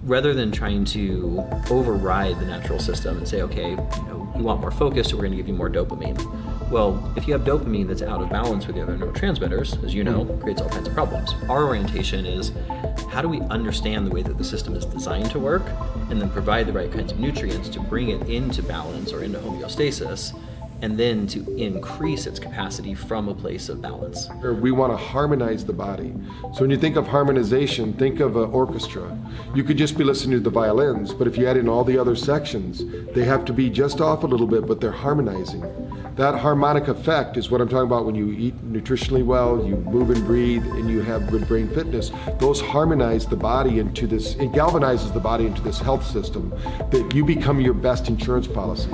rather than trying to override the natural system and say, okay, you want more focus, so we're going to give you more dopamine. Well, if you have dopamine that's out of balance with the other neurotransmitters, as you know, creates all kinds of problems. Our orientation is, how do we understand the way that the system is designed to work, and then provide the right kinds of nutrients to bring it into balance or into homeostasis, and then to increase its capacity from a place of balance. We want to harmonize the body. So when you think of harmonization, think of an orchestra. You could just be listening to the violins, but if you add in all the other sections, they have to be just off a little bit, but they're harmonizing. That harmonic effect is what I'm talking about when you eat nutritionally well, you move and breathe, and you have good brain fitness. Those harmonize the body into this, it galvanizes the body into this health system that you become your best insurance policy.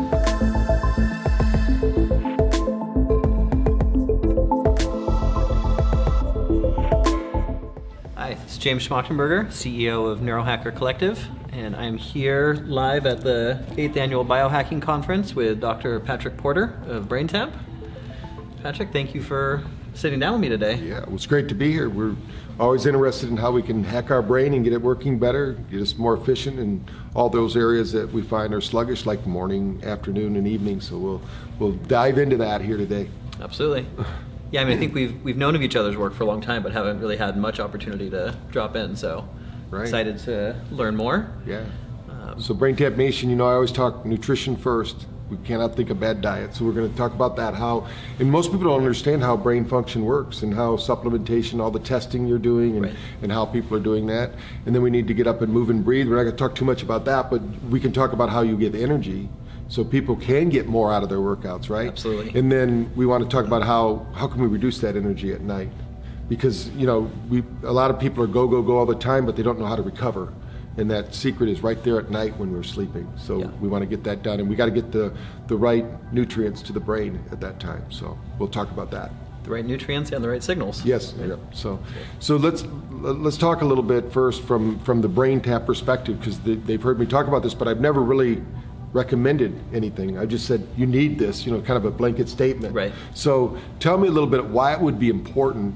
Hi, it's James Schmachtenberger, CEO of Neurohacker Collective, and I'm here live at the 8th Annual Biohacking Conference with Dr. Patrick Porter of BrainTap. Patrick, thank you for sitting down with me today. Yeah, well, it's great to be here. We're always interested in how we can hack our brain and get it working better, get us more efficient in all those areas that we find are sluggish, like morning, afternoon, and evening. So we'll dive into that here today. Absolutely. Yeah, I mean, I think we've known of each other's work for a long time, but haven't really had much opportunity to drop in. So excited to learn more. Yeah. So BrainTap Nation, I always talk nutrition first. We cannot think of bad diet. So we're going to talk about that, and most people don't understand how brain function works and how supplementation, all the testing you're doing, and how people are doing that. And then we need to get up and move and breathe. We're not going to talk too much about that, but we can talk about how you get energy so people can get more out of their workouts, right? Absolutely. And then we want to talk about how can we reduce that energy at night? Because, a lot of people are go all the time, but they don't know how to recover. And that secret is right there at night when we're sleeping. So we want to get that done, and we got to get the right nutrients to the brain at that time. So we'll talk about that. The right nutrients and the right signals. Yes. Right. Yeah. So let's talk a little bit first from the BrainTap perspective, because they've heard me talk about this, but I've never really recommended anything. I just said you need this, kind of a blanket statement. Right. So tell me a little bit why it would be important.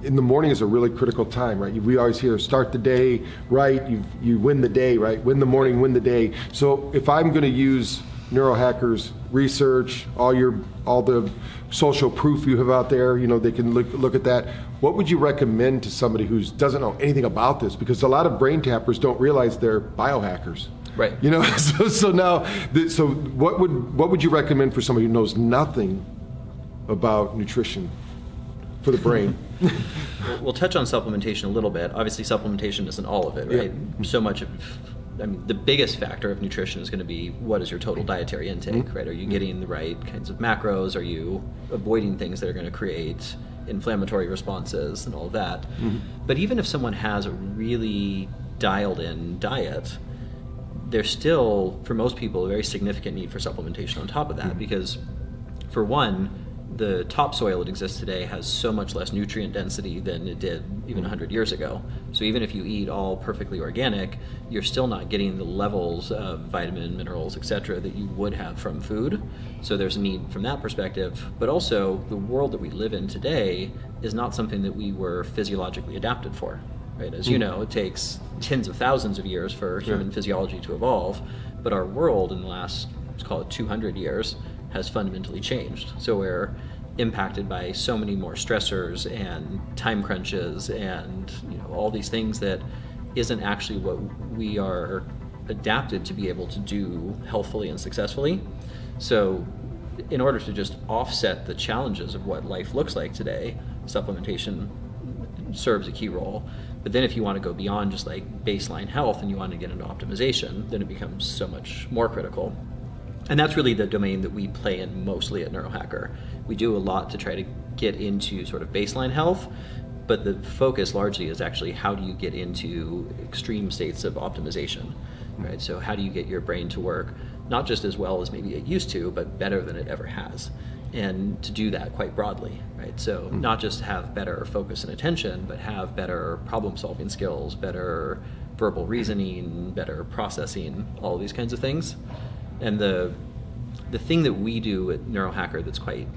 In the morning is a really critical time, right? We always hear start the day right, you win the day, right? Win the morning, win the day. So if I'm going to use Neurohacker's research, all the social proof you have out there, they can look at that. What would you recommend to somebody who doesn't know anything about this? Because a lot of brain tappers don't realize they're biohackers. Right. So what would you recommend for somebody who knows nothing about nutrition for the brain? We'll touch on supplementation a little bit. Obviously, supplementation isn't all of it, right? Yeah. So much of, the biggest factor of nutrition is going to be what is your total dietary intake, right? Are you getting the right kinds of macros? Are you avoiding things that are going to create inflammatory responses and all of that? But even if someone has a really dialed in diet, there's still, for most people, a very significant need for supplementation on top of that, because for one, the topsoil that exists today has so much less nutrient density than it did even 100 years ago. So even if you eat all perfectly organic, you're still not getting the levels of vitamin, minerals, etc. that you would have from food. So there's a need from that perspective. But also, the world that we live in today is not something that we were physiologically adapted for. Right? As you know, it takes tens of thousands of years for human physiology to evolve, but our world in the last, let's call it 200 years, has fundamentally changed. So we're impacted by so many more stressors and time crunches and all these things that isn't actually what we are adapted to be able to do healthfully and successfully. So in order to just offset the challenges of what life looks like today, supplementation serves a key role. But then if you want to go beyond just like baseline health and you want to get into optimization, then it becomes so much more critical. And that's really the domain that we play in mostly at Neurohacker. We do a lot to try to get into sort of baseline health, but the focus largely is actually how do you get into extreme states of optimization, right? So how do you get your brain to work not just as well as maybe it used to, but better than it ever has? And to do that quite broadly, right? So not just have better focus and attention, but have better problem-solving skills, better verbal reasoning, better processing, all these kinds of things. And the thing that we do at Neurohacker that's quite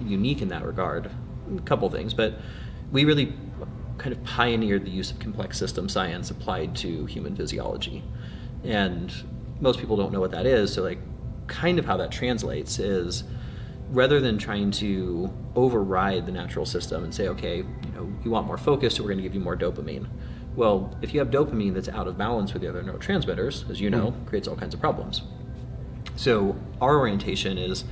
unique in that regard, a couple things, but we really kind of pioneered the use of complex system science applied to human physiology. And most people don't know what that is, so like kind of how that translates is rather than trying to override the natural system and say, okay, you want more focus, so we're going to give you more dopamine. Well, if you have dopamine that's out of balance with the other neurotransmitters, as you know, creates all kinds of problems. So our orientation is,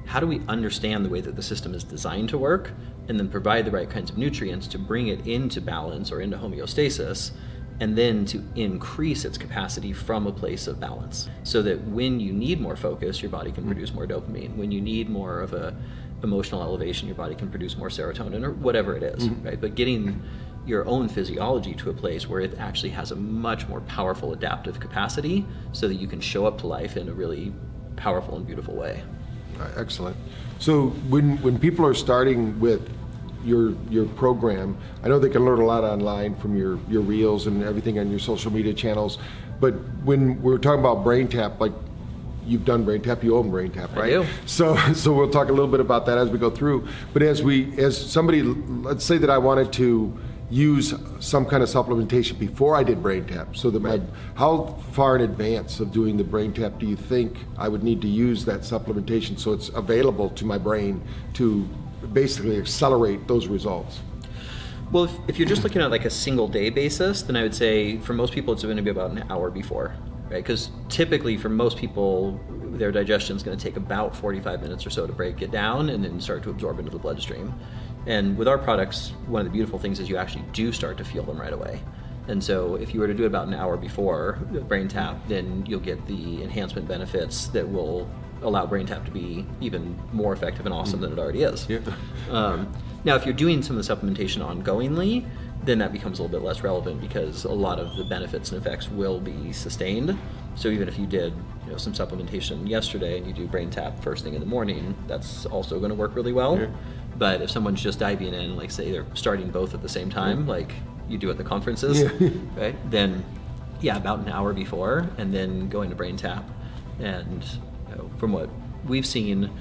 how do we understand the way that the system is designed to work and then provide the right kinds of nutrients to bring it into balance or into homeostasis, and then to increase its capacity from a place of balance, so that when you need more focus, your body can produce more dopamine. When you need more of a emotional elevation, your body can produce more serotonin, or whatever it is, right? But getting your own physiology to a place where it actually has a much more powerful adaptive capacity so that you can show up to life in a really powerful and beautiful way. Excellent. So when people are starting with your program, I know they can learn a lot online from your reels and everything on your social media channels, but when we're talking about BrainTap, like you've done BrainTap, you own BrainTap, right? I do. So we'll talk a little bit about that as we go through. But as somebody, let's say that I wanted to use some kind of supplementation before I did BrainTap, so that how far in advance of doing the BrainTap do you think I would need to use that supplementation so it's available to my brain to basically accelerate those results? Well, if you're just looking at like a single day basis, then I would say for most people it's going to be about an hour before, right? Because typically for most people, their digestion is going to take about 45 minutes or so to break it down and then start to absorb into the bloodstream. And with our products, one of the beautiful things is you actually do start to feel them right away. And so if you were to do it about an hour before BrainTap, then you'll get the enhancement benefits that will allow BrainTap to be even more effective and awesome than it already is. Yeah. Now, if you're doing some of the supplementation ongoingly, then that becomes a little bit less relevant because a lot of the benefits and effects will be sustained. So even if you did some supplementation yesterday and you do BrainTap first thing in the morning, that's also going to work really well. Yeah. But if someone's just diving in, like say they're starting both at the same time, like you do at the conferences, right? Then about an hour before, and then going to BrainTap. And from what we've seen,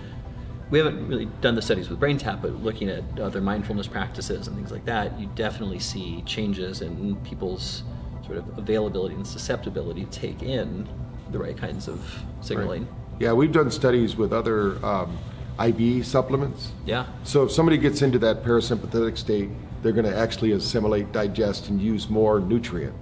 we haven't really done the studies with BrainTap, but looking at other mindfulness practices and things like that, you definitely see changes in people's sort of availability and susceptibility to take in the right kinds of signaling. Right. Yeah, we've done studies with other IV supplements. Yeah. So if somebody gets into that parasympathetic state, they're going to actually assimilate, digest, and use more nutrient.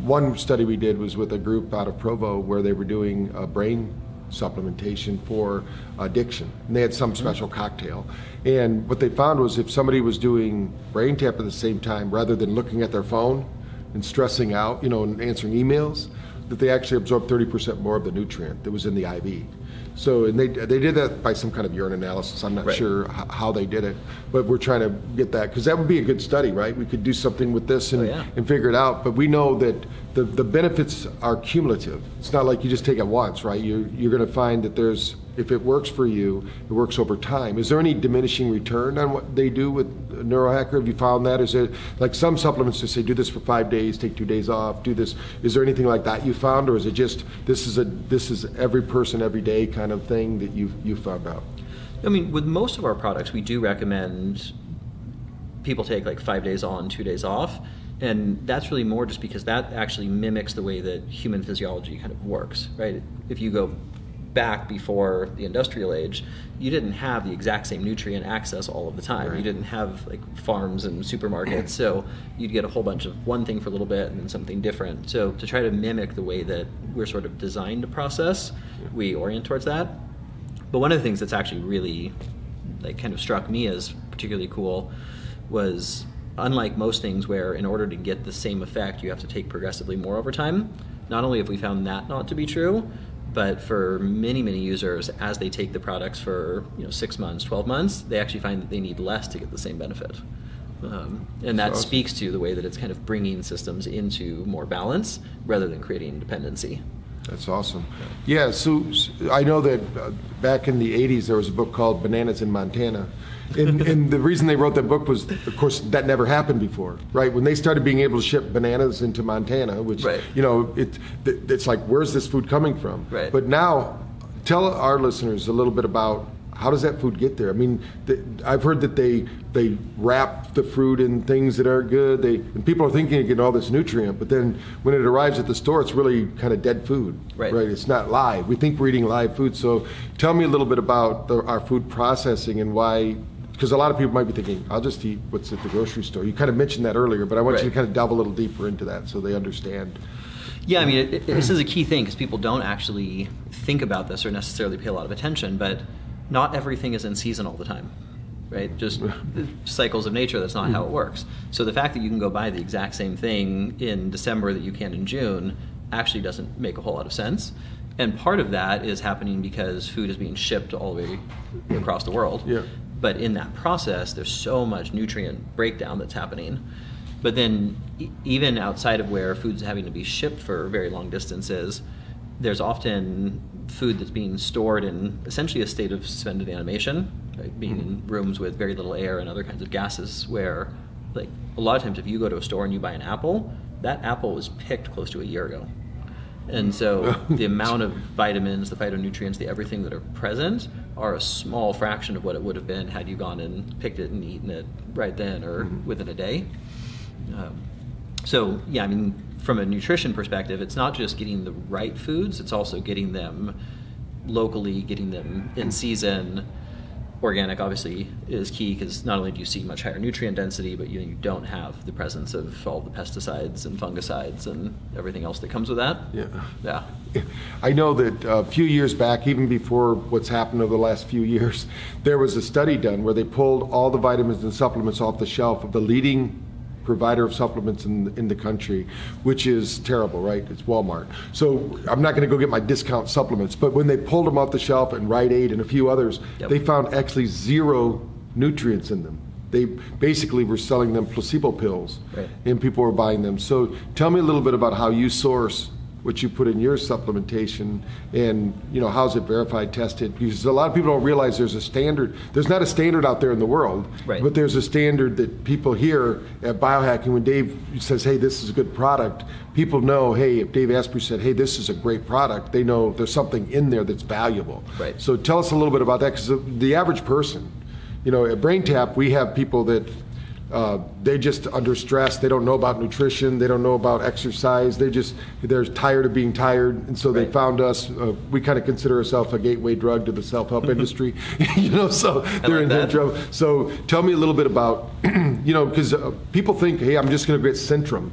One study we did was with a group out of Provo where they were doing brain supplementation for addiction, and they had some special cocktail. And what they found was if somebody was doing BrainTap at the same time, rather than looking at their phone and stressing out, and answering emails, that they actually absorbed 30% more of the nutrient that was in the IV. So, and they did that by some kind of urine analysis. I'm not sure how they did it, but we're trying to get that, because that would be a good study, right? We could do something with this and figure it out. But we know that the benefits are cumulative. It's not like you just take it once, right? You're going to find that if it works for you, it works over time. Is there any diminishing return on what they do with Neurohacker? Have you found that? Is it like some supplements just say do this for 5 days, take 2 days off, do this? Is there anything like that you found, or is it just this is every person every day kind of thing that you found out? I mean, with most of our products, we do recommend people take like 5 days on, 2 days off. And that's really more just because that actually mimics the way that human physiology kind of works, right? If you go back before the industrial age, you didn't have the exact same nutrient access all of the time. Right. You didn't have like farms and supermarkets, so you'd get a whole bunch of one thing for a little bit and then something different. So to try to mimic the way that we're sort of designed to process, we orient towards that. But one of the things that's actually really like kind of struck me as particularly cool was, unlike most things where in order to get the same effect you have to take progressively more over time, not only have we found that not to be true, but for many, many users, as they take the products for 6 months, 12 months, they actually find that they need less to get the same benefit. And that speaks to the way that it's kind of bringing systems into more balance rather than creating dependency. That's awesome. Yeah, so I know that back in the 80s there was a book called Bananas in Montana. And the reason they wrote that book was, of course, that never happened before, right? When they started being able to ship bananas into Montana, which, it's like, where's this food coming from? Right. But now, tell our listeners a little bit about how does that food get there? I mean, I've heard that they wrap the fruit in things that aren't good. And people are thinking of getting all this nutrient, but then when it arrives at the store, it's really kind of dead food. Right. It's not live. We think we're eating live food. So tell me a little bit about our food processing and why, because a lot of people might be thinking, I'll just eat what's at the grocery store. You kind of mentioned that earlier, but I want you to kind of delve a little deeper into that so they understand. Yeah, I mean, this is a key thing because people don't actually think about this or necessarily pay a lot of attention, but not everything is in season all the time, right? Just cycles of nature, that's not how it works. So the fact that you can go buy the exact same thing in December that you can in June actually doesn't make a whole lot of sense. And part of that is happening because food is being shipped all the way across the world. Yeah. But in that process, there's so much nutrient breakdown that's happening. But then even outside of where food's having to be shipped for very long distances, there's often food that's being stored in essentially a state of suspended animation, right? Being in rooms with very little air and other kinds of gases where, like, a lot of times if you go to a store and you buy an apple, that apple was picked close to a year ago. And so the amount of vitamins, the phytonutrients, the everything that are present are a small fraction of what it would have been had you gone and picked it and eaten it right then or within a day. So yeah, I mean, from a nutrition perspective, it's not just getting the right foods, it's also getting them locally, getting them in season. Organic obviously is key because not only do you see much higher nutrient density, but you don't have the presence of all the pesticides and fungicides and everything else that comes with that. Yeah. I know that a few years back, even before what's happened over the last few years, there was a study done where they pulled all the vitamins and supplements off the shelf of the leading provider of supplements in the country, which is terrible, right? It's Walmart. So I'm not going to go get my discount supplements, but when they pulled them off the shelf and Rite Aid and a few others, they found actually zero nutrients in them. They basically were selling them placebo pills, and people were buying them. So tell me a little bit about how you source what you put in your supplementation, and how's it verified, tested? Because a lot of people don't realize there's a standard. There's not a standard out there in the world, but there's a standard that people hear at Biohacking. When Dave says, hey, this is a good product, people know, hey, if Dave Asprey said, hey, this is a great product, they know there's something in there that's valuable. So tell us a little bit about that, because the average person, at BrainTap, we have people that they're just under stress. They don't know about nutrition. They don't know about exercise. They're tired of being tired, and so they found us. We kind of consider ourselves a gateway drug to the self-help industry, So they're in trouble. So tell me a little bit about, because people think, hey, I'm just going to get Centrum.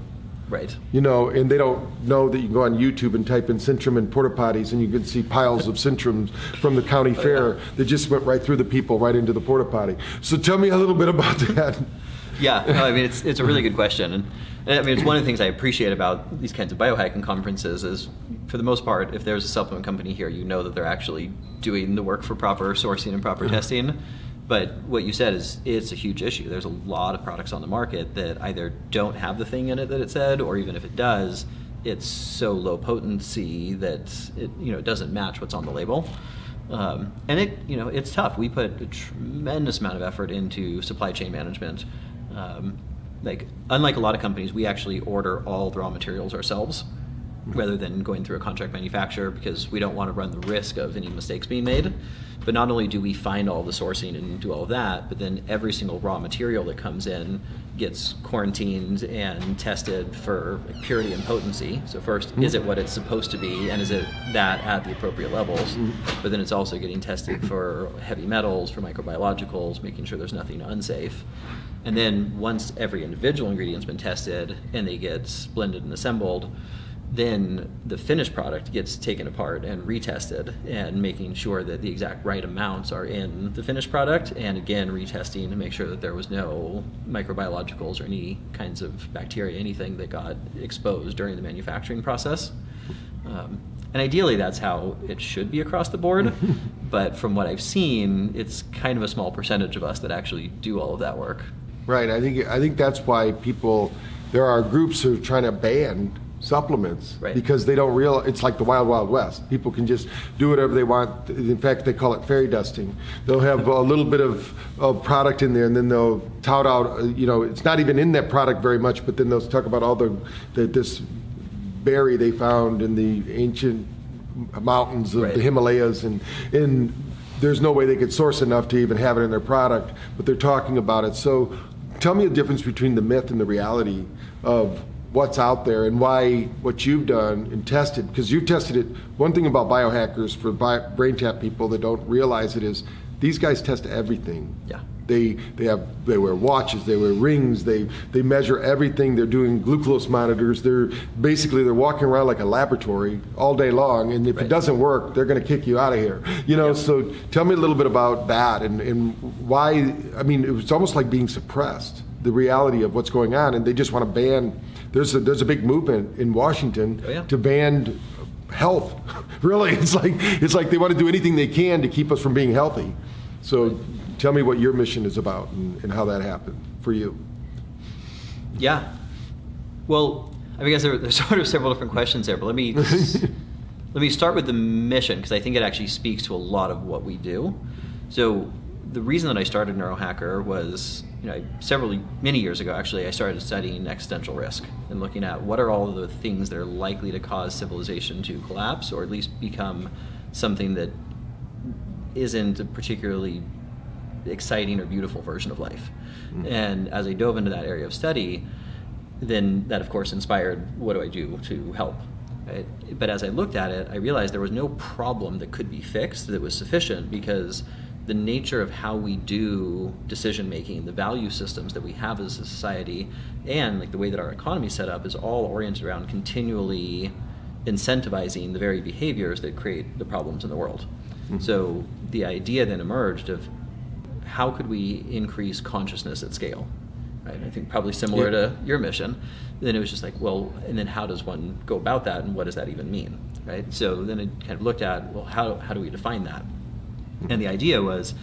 And they don't know that you can go on YouTube and type in Centrum and porta potties, and you can see piles of Centrums from the county fair that just went right through the people, right into the porta potty. So tell me a little bit about that. Yeah, no, I mean, it's a really good question. And I mean, it's one of the things I appreciate about these kinds of biohacking conferences is, for the most part, if there's a supplement company here, you know that they're actually doing the work for proper sourcing and proper testing. But what you said is, it's a huge issue. There's a lot of products on the market that either don't have the thing in it that it said, or even if it does, it's so low potency that it doesn't match what's on the label. And it's tough. We put a tremendous amount of effort into supply chain management. Unlike a lot of companies, we actually order all the raw materials ourselves rather than going through a contract manufacturer, because we don't want to run the risk of any mistakes being made. But not only do we find all the sourcing and do all of that, but then every single raw material that comes in gets quarantined and tested for purity and potency. So first, is it what it's supposed to be, and is it that at the appropriate levels? But then it's also getting tested for heavy metals, for microbiologicals, making sure there's nothing unsafe. And then once every individual ingredient's been tested and they get blended and assembled, then the finished product gets taken apart and retested, and making sure that the exact right amounts are in the finished product, and again retesting to make sure that there was no microbiologicals or any kinds of bacteria, anything that got exposed during the manufacturing process. And ideally that's how it should be across the board, but from what I've seen, it's kind of a small percentage of us that actually do all of that work. Right, I think that's why there are groups who are trying to ban supplements, because they don't realize it's like the wild, wild west. People can just do whatever they want. In fact, they call it fairy dusting. They'll have a little bit of product in there, and then they'll tout out, it's not even in that product very much, but then they'll talk about all this berry they found in the ancient mountains of the Himalayas, and there's no way they could source enough to even have it in their product, but they're talking about it. So tell me the difference between the myth and the reality of what's out there and why what you've done and tested, because you've tested it. One thing about biohackers, for BrainTap people that don't realize it, is these guys test everything. Yeah. They wear watches, they wear rings, they measure everything. They're doing glucose monitors. They're walking around like a laboratory all day long. And if it doesn't work, they're going to kick you out of here. So tell me a little bit about that and why. I mean, it was almost like being suppressed, the reality of what's going on, and they just want to ban. There's a big movement in Washington to ban health. Really, it's like they want to do anything they can to keep us from being healthy. So tell me what your mission is about and how that happened for you. Yeah. Well, I guess there's sort of several different questions there, but let me start with the mission, because I think it actually speaks to a lot of what we do. So the reason that I started Neurohacker was, many years ago, actually, I started studying existential risk and looking at what are all of the things that are likely to cause civilization to collapse, or at least become something that isn't a particularly exciting or beautiful version of life. Mm-hmm. And as I dove into that area of study, then that of course inspired what do I do to help. Right? But as I looked at it, I realized there was no problem that could be fixed that was sufficient, because the nature of how we do decision making, the value systems that we have as a society, and like the way that our economy is set up is all oriented around continually incentivizing the very behaviors that create the problems in the world. Mm-hmm. So the idea then emerged of how could we increase consciousness at scale? Right? I think probably similar to your mission. Then it was just like, well, and then how does one go about that, and what does that even mean? Right? So then it kind of looked at, well, how do we define that? And the idea was,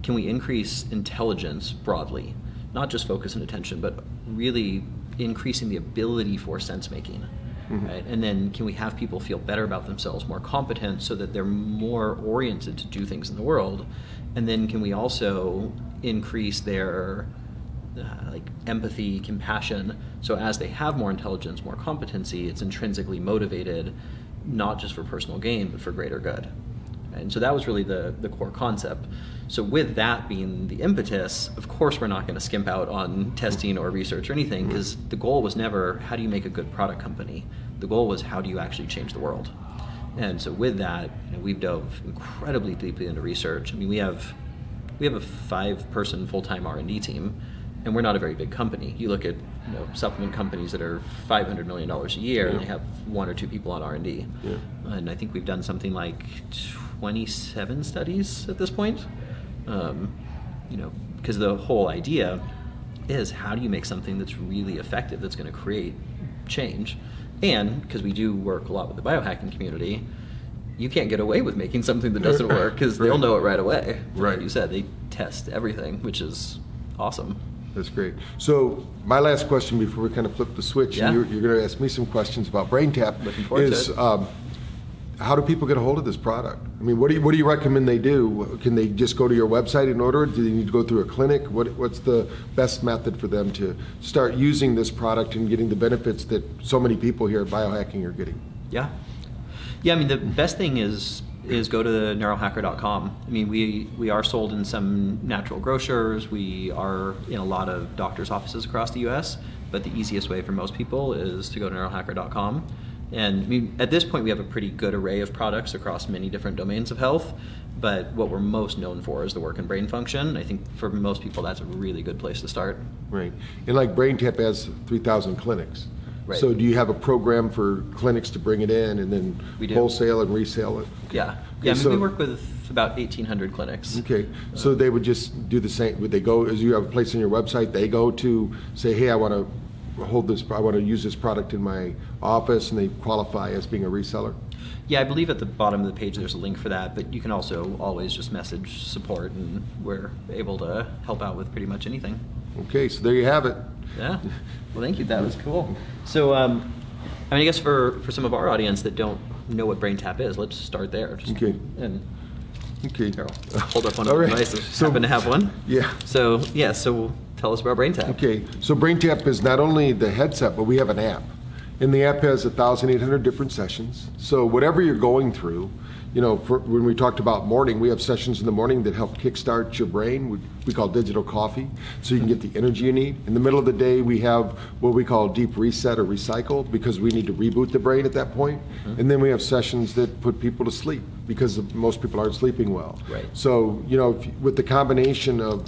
can we increase intelligence broadly? Not just focus and attention, but really increasing the ability for sense making. Mm-hmm. Right? And then can we have people feel better about themselves, more competent, so that they're more oriented to do things in the world? And then can we also increase their empathy, compassion, so as they have more intelligence, more competency, it's intrinsically motivated, not just for personal gain, but for greater good. And so that was really the core concept. So with that being the impetus, of course we're not going to skimp out on testing or research or anything, because the goal was never how do you make a good product company. The goal was how do you actually change the world. And so with that, we've dove incredibly deeply into research. I mean, we have a 5-person full-time R&D team, and we're not a very big company. You look at supplement companies that are $500 million a year, and they have 1 or 2 people on R&D. Yeah. And I think we've done something like 27 studies at this point. Because the whole idea is how do you make something that's really effective, that's going to create change. And because we do work a lot with the biohacking community, you can't get away with making something that doesn't work, because they'll know it right away. Right. Like you said, they test everything, which is awesome. That's great. So my last question before we kind of flip the switch, and you're going to ask me some questions about BrainTap. Looking forward to it. How do people get a hold of this product? I mean, what do you recommend they do? Can they just go to your website and order it? Do they need to go through a clinic? What's the best method for them to start using this product and getting the benefits that so many people here at Biohacking are getting? Yeah. I mean, the best thing is go to the neurohacker.com. I mean, we are sold in some natural grocers. We are in a lot of doctors' offices across the U.S., but the easiest way for most people is to go to neurohacker.com. And I mean, at this point, we have a pretty good array of products across many different domains of health, but what we're most known for is the work in brain function. I think for most people, that's a really good place to start. Right. And like BrainTap has 3,000 clinics. Right. So do you have a program for clinics to bring it in and then wholesale and resell it? Okay. Yeah. I mean, we work with about 1,800 clinics. Okay. So they would just do the same. Would they go, as you have a place on your website, they go to say, hey, I want to use this product in my office, and they qualify as being a reseller? Yeah, I believe at the bottom of the page there's a link for that, but you can also always just message support, and we're able to help out with pretty much anything. Okay, so there you have it. Yeah. Well, thank you. That was cool. So, I guess for some of our audience that don't know what BrainTap is, let's start there. Okay. Carol, hold up one of the devices. So, happen to have one. Yeah. So tell us about BrainTap. Okay. So BrainTap is not only the headset, but we have an app. And the app has 1,800 different sessions. So whatever you're going through, when we talked about morning, we have sessions in the morning that help kickstart your brain. We call digital coffee, so you can get the energy you need. In the middle of the day, we have what we call deep reset or recycle, because we need to reboot the brain at that point. And then we have sessions that put people to sleep, because most people aren't sleeping well. Right. So, with the combination of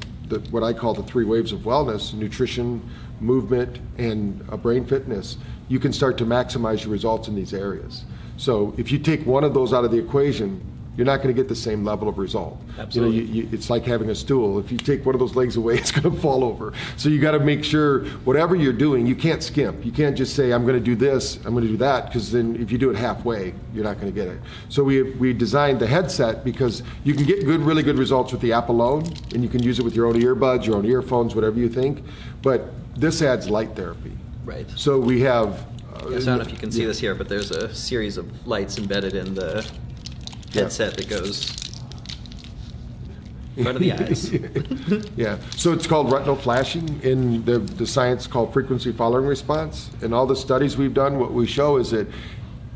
what I call the 3 waves of wellness: nutrition, movement, and brain fitness, you can start to maximize your results in these areas. So if you take one of those out of the equation, you're not going to get the same level of result. Absolutely. It's like having a stool. If you take one of those legs away, it's going to fall over. So you got to make sure whatever you're doing, you can't skimp. You can't just say, I'm going to do this, I'm going to do that, because then if you do it halfway, you're not going to get it. So we designed the headset because you can get really good results with the app alone, and you can use it with your own earbuds, your own earphones, whatever you think. But this adds light therapy. Right. So we have... Yes, I don't know if you can see this here, but there's a series of lights embedded in the headset that goes in front of the eyes. Yeah, so it's called retinal flashing. In the science called frequency following response. In all the studies we've done, what we show is that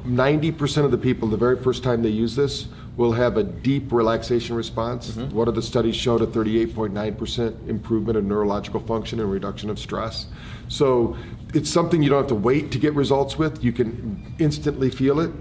90% of the people, the very first time they use this, will have a deep relaxation response. One of the studies showed a 38.9% improvement in neurological function and reduction of stress. So it's something you don't have to wait to get results with. You can instantly feel it.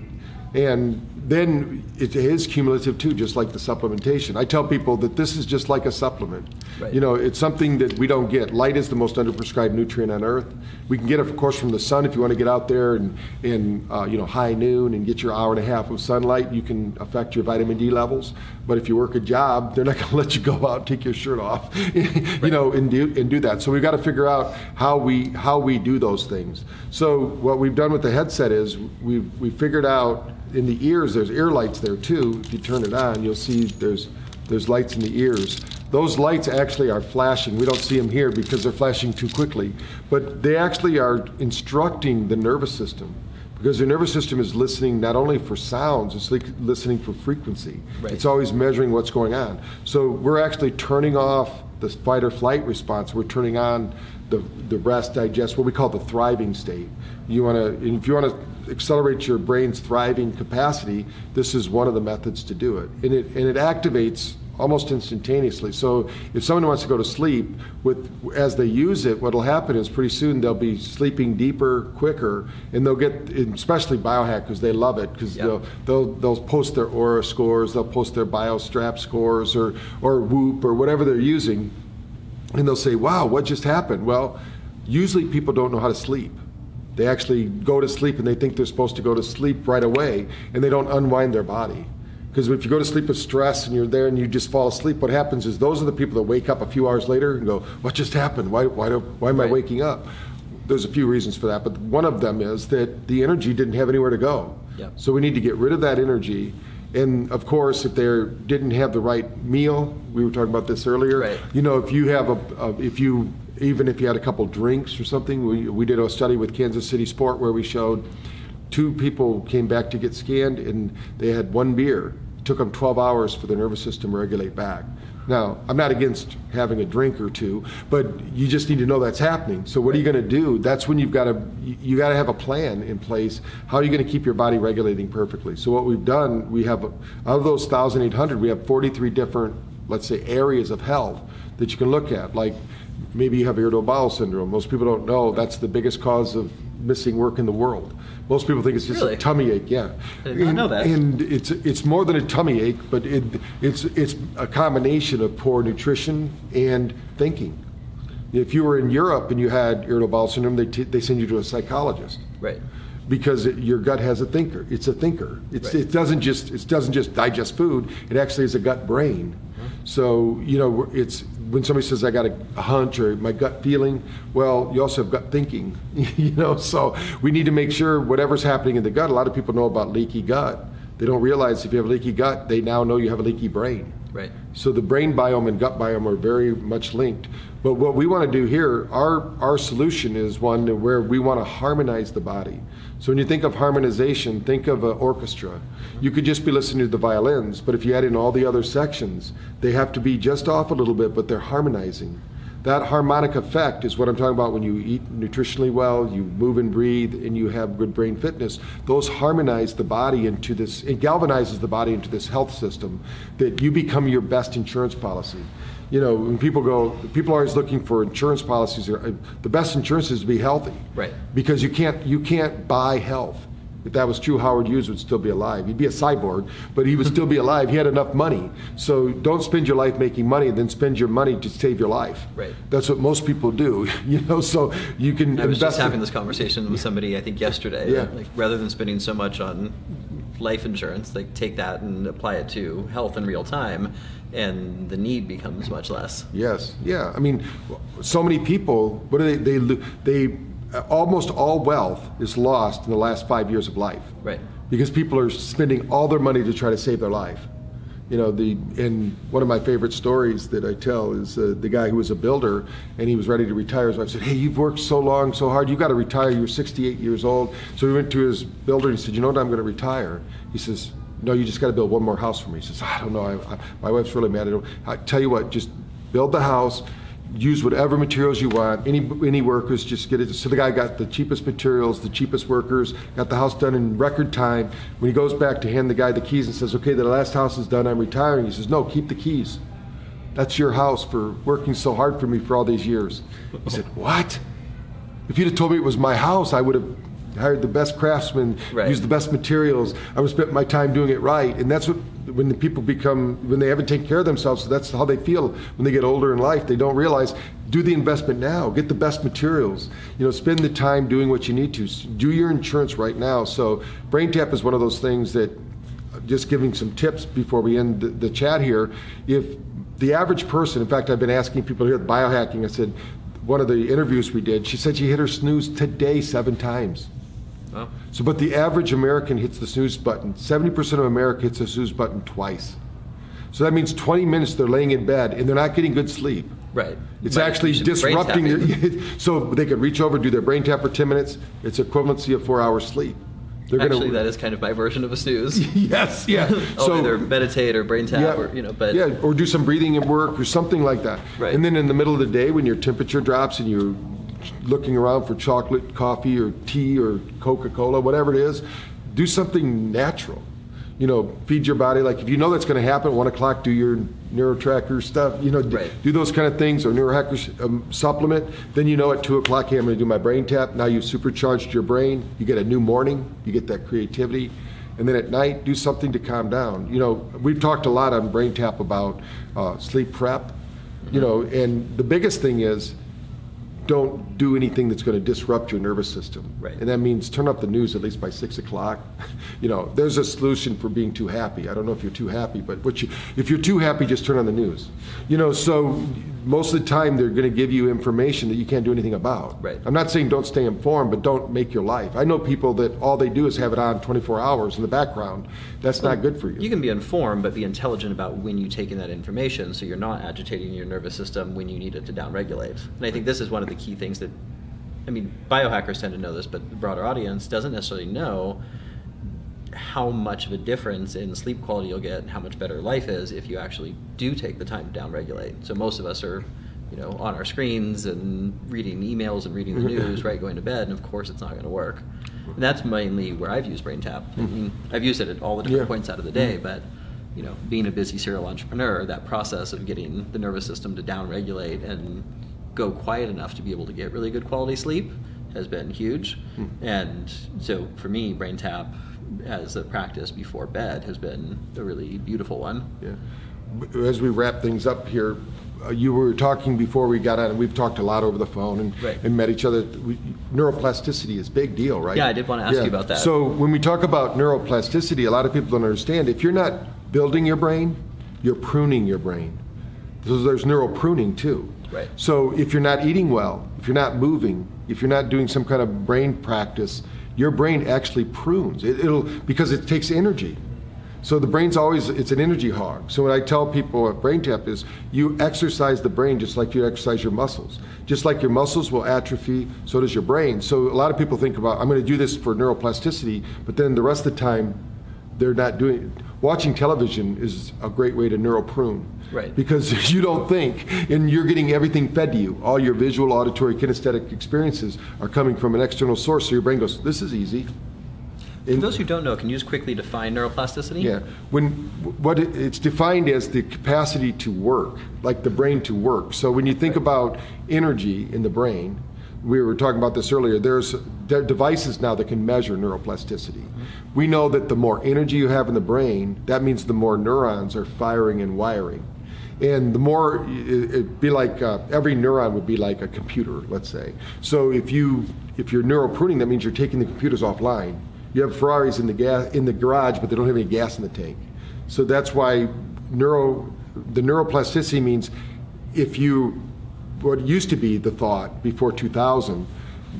And then it is cumulative too, just like the supplementation. I tell people that this is just like a supplement. Right. It's something that we don't get. Light is the most underprescribed nutrient on earth. We can get it, of course, from the sun. If you want to get out there in high noon and get your hour and a half of sunlight, you can affect your vitamin D levels. But if you work a job, they're not going to let you go out and take your shirt off, and do that. So we've got to figure out how we do those things. So what we've done with the headset is we figured out in the ears, there's ear lights there too. If you turn it on, you'll see there's lights in the ears. Those lights actually are flashing. We don't see them here because they're flashing too quickly, but they actually are instructing the nervous system, because your nervous system is listening not only for sounds, it's like listening for frequency. Right. It's always measuring what's going on. So we're actually turning off the fight or flight response. We're turning on the rest, digest, what we call the thriving state. If you want to accelerate your brain's thriving capacity, this is one of the methods to do it. And it activates almost instantaneously. So if someone wants to go to sleep, as they use it, what will happen is pretty soon they'll be sleeping deeper, quicker, and they'll get, especially biohackers, they love it, because they'll post their Aura scores, they'll post their BioStrap scores, or Whoop, or whatever they're using, and they'll say, wow, what just happened? Well, usually people don't know how to sleep. They actually go to sleep and they think they're supposed to go to sleep right away, and they don't unwind their body. Because if you go to sleep with stress and you're there and you just fall asleep, what happens is those are the people that wake up a few hours later and go, what just happened? Why am I waking up? There's a few reasons for that, but one of them is that the energy didn't have anywhere to go. Yep. So we need to get rid of that energy. And of course, if they didn't have the right meal, we were talking about this earlier. Right. If you have even if you had a couple drinks or something, we did a study with Kansas City Sport where we showed 2 people came back to get scanned and they had 1 beer. It took them 12 hours for the nervous system to regulate back. Now, I'm not against having a drink or 2, but you just need to know that's happening. So what are you going to do? That's when you got to have a plan in place. How are you going to keep your body regulating perfectly? So what we've done, we have, out of those 1,800, we have 43 different, let's say, areas of health that you can look at. Like maybe you have irritable bowel syndrome. Most people don't know that's the biggest cause of missing work in the world. Most people think it's just a tummy ache. Yeah, I did not know that. And it's more than a tummy ache, but it's a combination of poor nutrition and thinking. If you were in Europe and you had irritable bowel syndrome, they send you to a psychologist. Right. Because your gut has a thinker. It's a thinker. It doesn't just digest food. It actually is a gut brain. So it's when somebody says I got a hunch or my gut feeling. Well, you also have gut thinking. So we need to make sure whatever's happening in the gut. A lot of people know about leaky gut. They don't realize if you have a leaky gut, they now know you have a leaky brain. Right. So the brain biome and gut biome are very much linked. But what we want to do here, our solution is one where we want to harmonize the body. So when you think of harmonization, think of an orchestra. You could just be listening to the violins, but if you add in all the other sections, they have to be just off a little bit, but they're harmonizing. That harmonic effect is what I'm talking about when you eat nutritionally well, you move and breathe, and you have good brain fitness. Those harmonize the body into this, it galvanizes the body into this health system that you become your best insurance policy. You know, when people are always looking for insurance policies. The best insurance is to be healthy. Right. Because you can't buy health. If that was true, Howard Hughes would still be alive. He'd be a cyborg, but he would still be alive. He had enough money. So don't spend your life making money, then spend your money to save your life. Right. That's what most people do. You know, so you can. I was just having this conversation with somebody, I think yesterday. Yeah. Like, rather than spending so much on life insurance, like take that and apply it to health in real time, and the need becomes much less. Yes. Yeah. I mean, so many people. What do they almost all wealth is lost in the last 5 years of life. Right. Because people are spending all their money to try to save their life. You know, and one of my favorite stories that I tell is the guy who was a builder, and he was ready to retire. His wife said, "Hey, you've worked so long, so hard, you've got to retire. You're 68 years old." So he went to his builder and he said, "You know what, I'm going to retire." He says, "No, you just got to build one more house for me." He says, "I don't know, my wife's really mad. I tell you what, just build the house, use whatever materials you want, any workers, just get it." So the guy got the cheapest materials, the cheapest workers, got the house done in record time. When he goes back to hand the guy the keys and says, "Okay, the last house is done, I'm retiring," he says, "No, keep the keys. That's your house for working so hard for me for all these years." He said, "What? If you'd have told me it was my house, I would have hired the best craftsmen, Right. used the best materials. I would have spent my time doing it right." And that's what, when the people when they haven't taken care of themselves, so that's how they feel when they get older in life. They don't realize, do the investment now, get the best materials, you know, spend the time doing what you need to, do your insurance right now. So BrainTap is one of those things that, just giving some tips before we end the chat here, if the average person, in fact, I've been asking people here at Biohacking, I said, one of the interviews we did, she said she hit her snooze today 7 times. Oh. So, but the average American hits the snooze button. 70% of America hits the snooze button twice. So that means 20 minutes they're laying in bed and they're not getting good sleep. Right. It's But actually you should disrupting brain their, so they could reach over, do their brain tap for 10 minutes. It's equivalency of 4 hours sleep. They're Actually, that is kind of my version of a snooze. Yes, yeah. I'll either meditate or brain tap, or but yeah, or do some breathing at work or something like that. Right. And then in the middle of the day, when your temperature drops and you're looking around for chocolate, coffee, or tea, or Coca-Cola, whatever it is, do something natural. You know, feed your body. Like if you know that's going to happen, 1 o'clock, do your NeuroTracker stuff. You know, Right. do those kind of things, or Neurohacker supplement. Then you know at 2 o'clock, hey, I'm going to do my brain tap. Now you've supercharged your brain. You get a new morning. You get that creativity. And then at night, do something to calm down. You know, we've talked a lot on BrainTap about sleep prep. You know, and the biggest thing is, don't do anything that's going to disrupt your nervous system. Right. And that means turn off the news at least by 6 o'clock. You know, there's a solution for being too happy. I don't know if you're too happy, but if you're too happy, just turn on the news. You know, so most of the time they're going to give you information that you can't do anything about. Right. I'm not saying don't stay informed, but don't make your life. I know people that all they do is have it on 24 hours in the background. That's not good for you. You can be informed, but be intelligent about when you take in that information, so you're not agitating your nervous system when you need it to downregulate. And I think this is one of the key things that, I mean, biohackers tend to know this, but the broader audience doesn't necessarily know how much of a difference in sleep quality you'll get and how much better life is if you actually do take the time to downregulate. So most of us are, you know, on our screens and reading emails and reading the news, right, going to bed, and of course it's not going to work. And that's mainly where I've used BrainTap. I mean, I've used it at all the different points out of the day, but you know, being a busy serial entrepreneur, that process of getting the nervous system to downregulate and go quiet enough to be able to get really good quality sleep has been huge. And so for me, BrainTap as a practice before bed has been a really beautiful one. Yeah. As we wrap things up here, you were talking before we got on, and we've talked a lot over the phone and met each other. Neuroplasticity is a big deal, right? Yeah, I did want to ask you about that. So when we talk about neuroplasticity, a lot of people don't understand. If you're not building your brain, you're pruning your brain. So there's neural pruning too. Right. So if you're not eating well, if you're not moving, if you're not doing some kind of brain practice, your brain actually prunes. Because it takes energy. So the brain's always, it's an energy hog. So what I tell people at BrainTap is you exercise the brain just like you exercise your muscles. Just like your muscles will atrophy, so does your brain. So a lot of people think about, I'm going to do this for neuroplasticity, but then the rest of the time they're not doing it. Watching television is a great way to neuroprune. Right. Because you don't think, and you're getting everything fed to you. All your visual, auditory, kinesthetic experiences are coming from an external source, so your brain goes, this is easy. For those who don't know, can you just quickly define neuroplasticity? Yeah. It's defined as the capacity to work, like the brain to work. So when you think about energy in the brain, we were talking about this earlier, there are devices now that can measure neuroplasticity. We know that the more energy you have in the brain, that means the more neurons are firing and wiring. And the more, it'd be like, every neuron would be like a computer, let's say. So if you're neuropruning, that means you're taking the computers offline. You have Ferraris in the garage, but they don't have any gas in the tank. So that's why the neuroplasticity means what used to be the thought before 2000,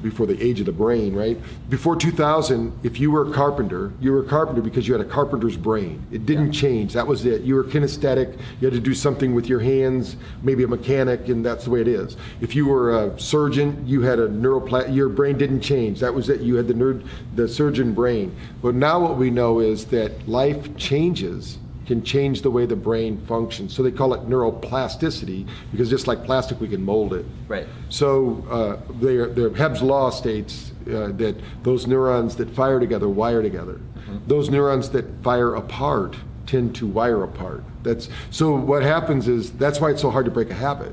before the age of the brain, right? Before 2000, if you were a carpenter, you were a carpenter because you had a carpenter's brain. It didn't change. That was it. You were kinesthetic. You had to do something with your hands, maybe a mechanic, and that's the way it is. If you were a surgeon, you had your brain didn't change. That was it. You had the surgeon brain. But now what we know is that life changes can change the way the brain functions. So they call it neuroplasticity because just like plastic, we can mold it. Right. So Hebb's law states that those neurons that fire together wire together. Those neurons that fire apart tend to wire apart. So what happens is, that's why it's so hard to break a habit.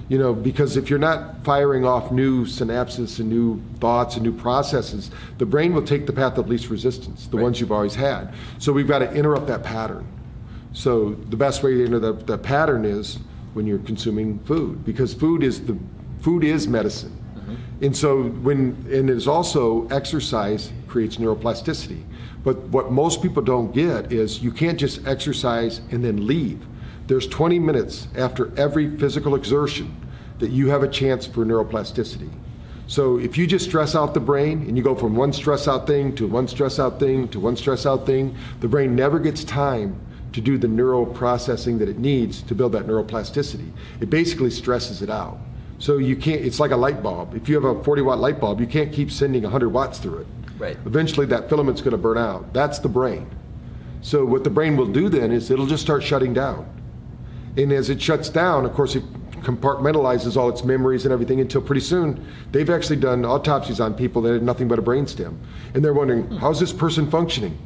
Because if you're not firing off new synapses and new thoughts and new processes, the brain will take the path of least resistance, the ones you've always had. So we've got to interrupt that pattern. So the best way to interrupt the pattern is when you're consuming food, because food is medicine. And so and it's also exercise creates neuroplasticity. But what most people don't get is you can't just exercise and then leave. There's 20 minutes after every physical exertion that you have a chance for neuroplasticity. So if you just stress out the brain and you go from one stress out thing to one stress out thing to one stress out thing, the brain never gets time to do the neural processing that it needs to build that neuroplasticity. It basically stresses it out. So you can't, it's like a light bulb. If you have a 40-watt light bulb, you can't keep sending 100 watts through it. Right. Eventually that filament's going to burn out. That's the brain. So what the brain will do then is it'll just start shutting down. And as it shuts down, of course, it compartmentalizes all its memories and everything until pretty soon they've actually done autopsies on people that had nothing but a brainstem. And they're wondering, how's this person functioning?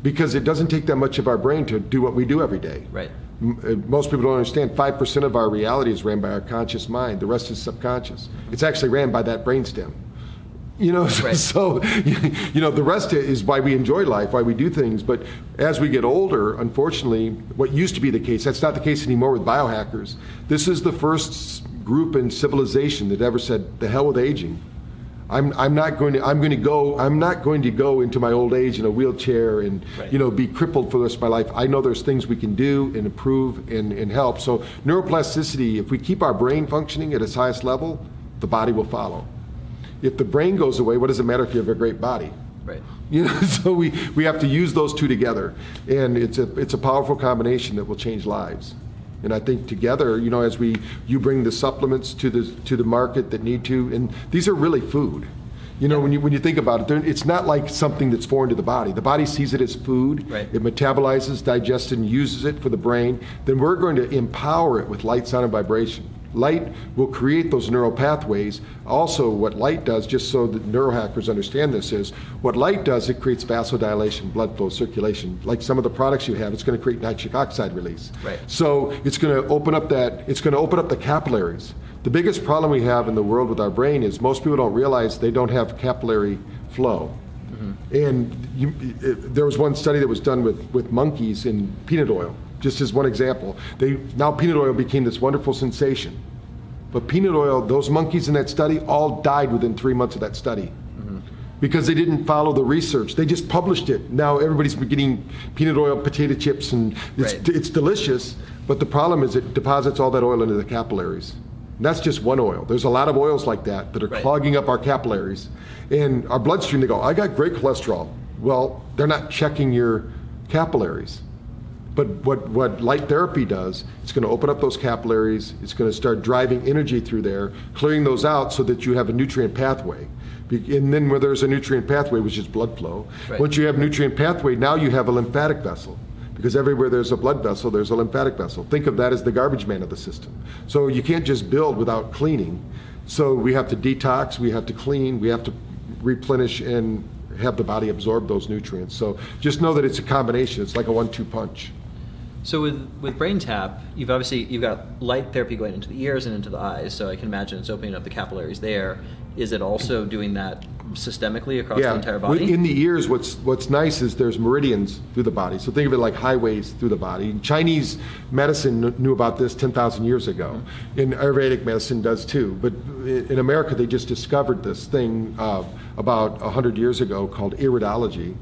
Because it doesn't take that much of our brain to do what we do every day. Right. Most people don't understand 5% of our reality is ran by our conscious mind. The rest is subconscious. It's actually ran by that brainstem. Right. So the rest is why we enjoy life, why we do things. But as we get older, unfortunately, what used to be the case, that's not the case anymore with biohackers. This is the first group in civilization that ever said, the hell with aging. I'm not going to go into my old age in a wheelchair and be crippled for the rest of my life. I know there's things we can do and improve and help. So neuroplasticity, if we keep our brain functioning at its highest level, the body will follow. If the brain goes away, what does it matter if you have a great body? Right. So we have to use those two together, and it's a powerful combination that will change lives. And I think together, as you bring the supplements to the market that need to, and these are really food. When you think about it, it's not like something that's foreign to the body. The body sees it as food. Right. It metabolizes, digests, and uses it for the brain. Then we're going to empower it with light, sound, and vibration. Light will create those neural pathways. Also, what light does, just so that neurohackers understand this, is what light does, it creates vasodilation, blood flow, circulation. Like some of the products you have, it's going to create nitric oxide release. Right. So it's going to open up the capillaries. The biggest problem we have in the world with our brain is most people don't realize they don't have capillary flow. And there was one study that was done with monkeys in peanut oil. Just as one example, now peanut oil became this wonderful sensation. But peanut oil, those monkeys in that study all died within 3 months of that study. Because they didn't follow the research. They just published it. Now everybody's getting peanut oil potato chips, and it's delicious, but the problem is it deposits all that oil into the capillaries. And that's just one oil. There's a lot of oils like that are clogging up our capillaries. And our bloodstream, they go, I got great cholesterol. Well, they're not checking your capillaries. But what light therapy does, it's going to open up those capillaries, it's going to start driving energy through there, clearing those out so that you have a nutrient pathway. And then where there's a nutrient pathway, which is blood flow, once you have nutrient pathway, now you have a lymphatic vessel. because everywhere there's a blood vessel, there's a lymphatic vessel. Think of that as the garbage man of the system. So you can't just build without cleaning. So we have to detox, we have to clean, we have to replenish and have the body absorb those nutrients. So just know that it's a combination. It's like a 1-2 punch. So with BrainTap, you've got light therapy going into the ears and into the eyes, so I can imagine it's opening up the capillaries there. Is it also doing that systemically across the entire body? In the ears, what's nice is there's meridians through the body. So think of it like highways through the body. Chinese medicine knew about this 10,000 years ago. And Ayurvedic medicine does too. But in America, they just discovered this thing about 100 years ago called iridology.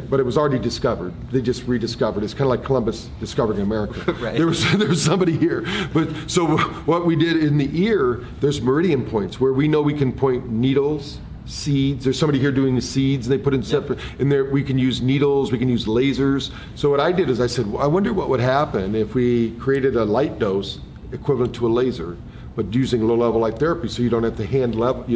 But it was already discovered. They just rediscovered. It's kind of like Columbus discovering America. Right. There was somebody here. But so what we did in the ear, there's meridian points where we know we can point needles, seeds. There's somebody here doing the seeds. They put in separate. In there, we can use needles. We can use lasers. So what I did is I said, well, I wonder what would happen if we created a light dose equivalent to a laser, but using low-level light therapy, so you don't have to you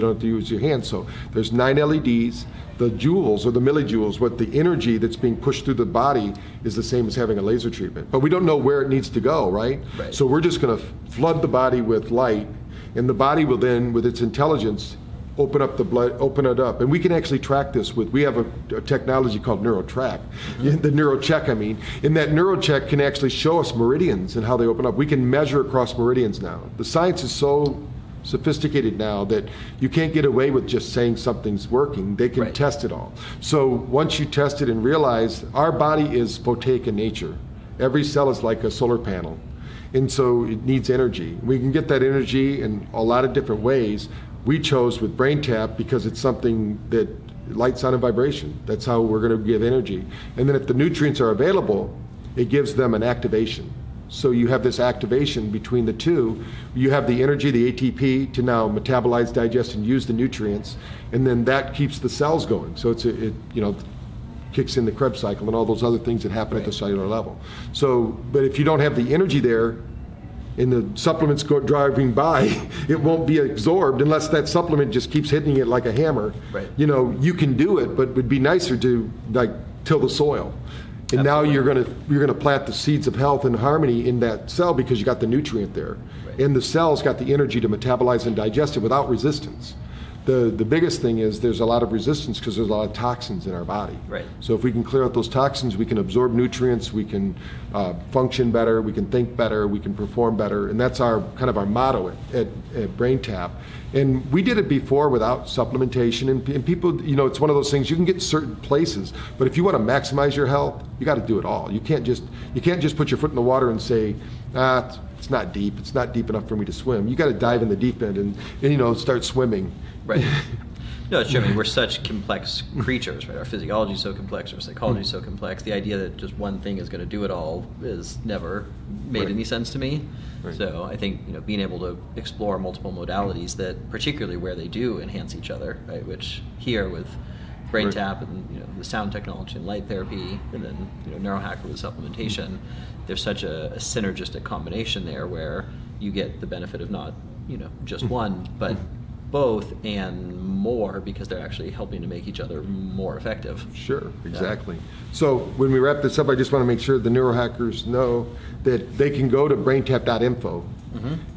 don't have to use your hands. So there's 9 LEDs. The joules or the millijoules, what the energy that's being pushed through the body is the same as having a laser treatment. But we don't know where it needs to go, right? So we're just going to flood the body with light, and the body will then, with its intelligence, open up the blood, open it up. And we can actually track this we have a technology called NeuroTrack, the NeuroCheck, I mean. And that NeuroCheck can actually show us meridians and how they open up. We can measure across meridians now. The science is so sophisticated now that you can't get away with just saying something's working. They can test it all. So once you test it and realize our body is photovoltaic in nature. Every cell is like a solar panel. And so it needs energy. We can get that energy in a lot of different ways. We chose with BrainTap because it's something that light, sound, and vibration. That's how we're going to give energy. And then if the nutrients are available, it gives them an activation. So you have this activation between the two. You have the energy, the ATP, to now metabolize, digest, and use the nutrients, and then that keeps the cells going. So it kicks in the Krebs cycle and all those other things that happen at the cellular level. So, but if you don't have the energy there, and the supplements go driving by, it won't be absorbed unless that supplement just keeps hitting it like a hammer. You can do it, but it would be nicer to like till the soil. And now you're gonna plant the seeds of health and harmony in that cell because you got the nutrient there. And the cell's got the energy to metabolize and digest it without resistance. The biggest thing is there's a lot of resistance because there's a lot of toxins in our body. So if we can clear out those toxins, we can absorb nutrients, we can function better, we can think better, we can perform better, and that's our kind of our motto at BrainTap. And we did it before without supplementation, and people, it's one of those things you can get certain places, but if you want to maximize your health, you got to do it all. You can't just put your foot in the water and say, it's not deep. It's not deep enough for me to swim. You got to dive in the deep end and start swimming. No, it's true. I mean, we're such complex creatures, right? Our physiology is so complex, our psychology is so complex. The idea that just one thing is going to do it all is never made any sense to me. So I think being able to explore multiple modalities that, particularly where they do enhance each other, right? Which here with BrainTap and the sound technology and light therapy, and then Neurohacker with supplementation, there's such a synergistic combination there where you get the benefit of not just one, but both and more, because they're actually helping to make each other more effective. Sure, exactly. So when we wrap this up, I just want to make sure the neurohackers know that they can go to braintap.info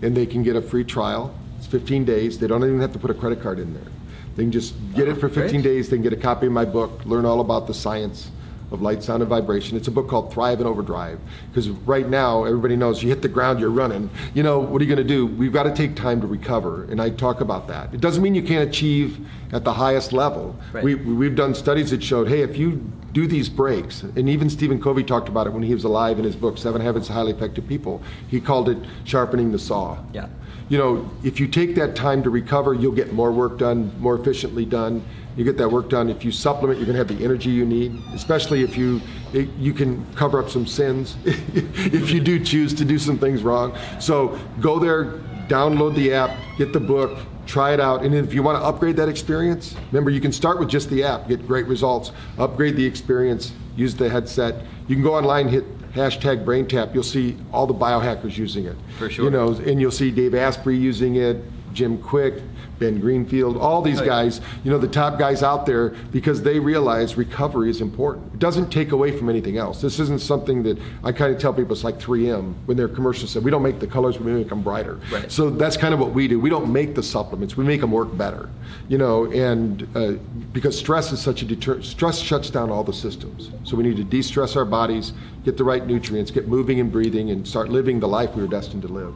and they can get a free trial. It's 15 days. They don't even have to put a credit card in there. They can just get it for 15 days. They can get a copy of my book, learn all about the science of light, sound, and vibration. It's a book called Thrive and Overdrive, because right now everybody knows you hit the ground, you're running. What are you going to do? We've got to take time to recover, and I talk about that. It doesn't mean you can't achieve at the highest level. We've done studies that showed, hey, if you do these breaks, and even Stephen Covey talked about it when he was alive in his book, 7 Habits of Highly Effective People. He called it sharpening the saw. If you take that time to recover, you'll get more work done, more efficiently done. You get that work done. If you supplement, you're going to have the energy you need, especially if you can cover up some sins if you do choose to do some things wrong. So go there, download the app, get the book, try it out. And if you want to upgrade that experience, remember, you can start with just the app, get great results, upgrade the experience, use the headset. You can go online, hit #BrainTap. You'll see all the biohackers using it. For sure. And you'll see Dave Asprey using it, Jim Quick, Ben Greenfield, all these guys, you know, the top guys out there, because they realize recovery is important. It doesn't take away from anything else. This isn't something that I kind of tell people, it's like 3M when their commercials say, we don't make the colors, we make them brighter. Right. So that's kind of what we do. We don't make the supplements, we make them work better, you know, and because stress is such a deterrent. Stress shuts down all the systems. So we need to de-stress our bodies, get the right nutrients, get moving and breathing, and start living the life we were destined to live.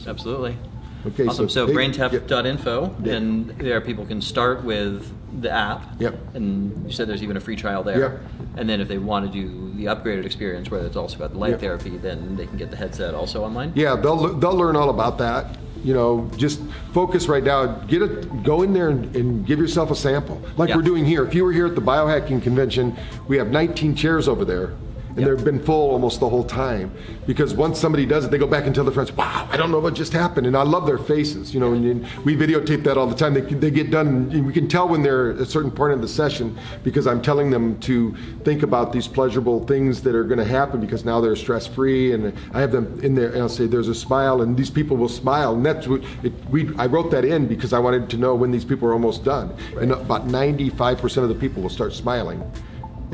Absolutely. Okay, awesome. So hey, braintap.info, yeah. and there people can start with the app. Yep. And you said there's even a free trial there. Yep. And then if they want to do the upgraded experience, where it's also got the light Yep. therapy, then they can get the headset also online. Yeah, they'll learn all about that. You know, just focus right now. Go in there and give yourself a sample, like Yeah. we're doing here. If you were here at the Biohacking Convention, we have 19 chairs over there. And they've been full almost the whole time, because once somebody does it, they go back and tell their friends, wow, I don't know what just happened. And I love their faces, you know, and we videotape that all the time. They get done, and we can tell when they're at a certain point in the session, because I'm telling them to think about these pleasurable things that are going to happen, because now they're stress-free, and I have them in there, and I'll say, there's a smile, and these people will smile. And that's what I wrote that in because I wanted to know when these people are almost done. Right. And about 95% of the people will start smiling.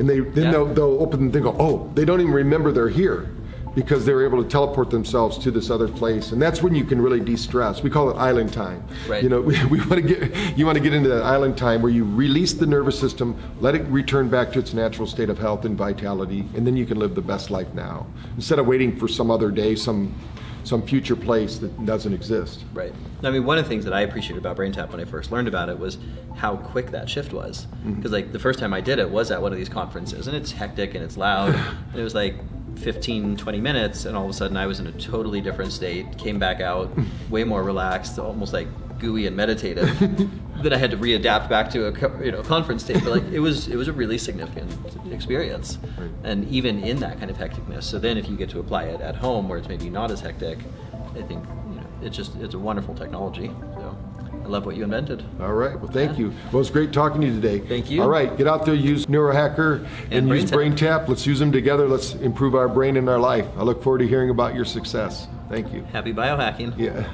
And they'll open and they go, oh, they don't even remember they're here, because they're able to teleport themselves to this other place. And that's when you can really de-stress. We call it island time. Right. You know, you want to get into that island time where you release the nervous system, let it return back to its natural state of health and vitality, and then you can live the best life now, instead of waiting for some other day, some future place that doesn't exist. Right. I mean, one of the things that I appreciated about BrainTap when I first learned about it was how quick that shift was. Because like the first time I did it was at one of these conferences, and it's hectic and it's loud, and it was like 15, 20 minutes, and all of a sudden I was in a totally different state, came back out way more relaxed, almost like gooey and meditative. Then I had to readapt back to a conference state, but like it was a really significant experience, Right. and even in that kind of hecticness. So then, if you get to apply it at home, where it's maybe not as hectic, I think it's a wonderful technology. So I love what you invented. All right. Well, thank you. Well, it's great talking to you today. Thank you. All right. Get out there, use Neurohacker and use BrainTap. Let's use them together. Let's improve our brain and our life. I look forward to hearing about your success. Thank you. Happy biohacking. Yeah.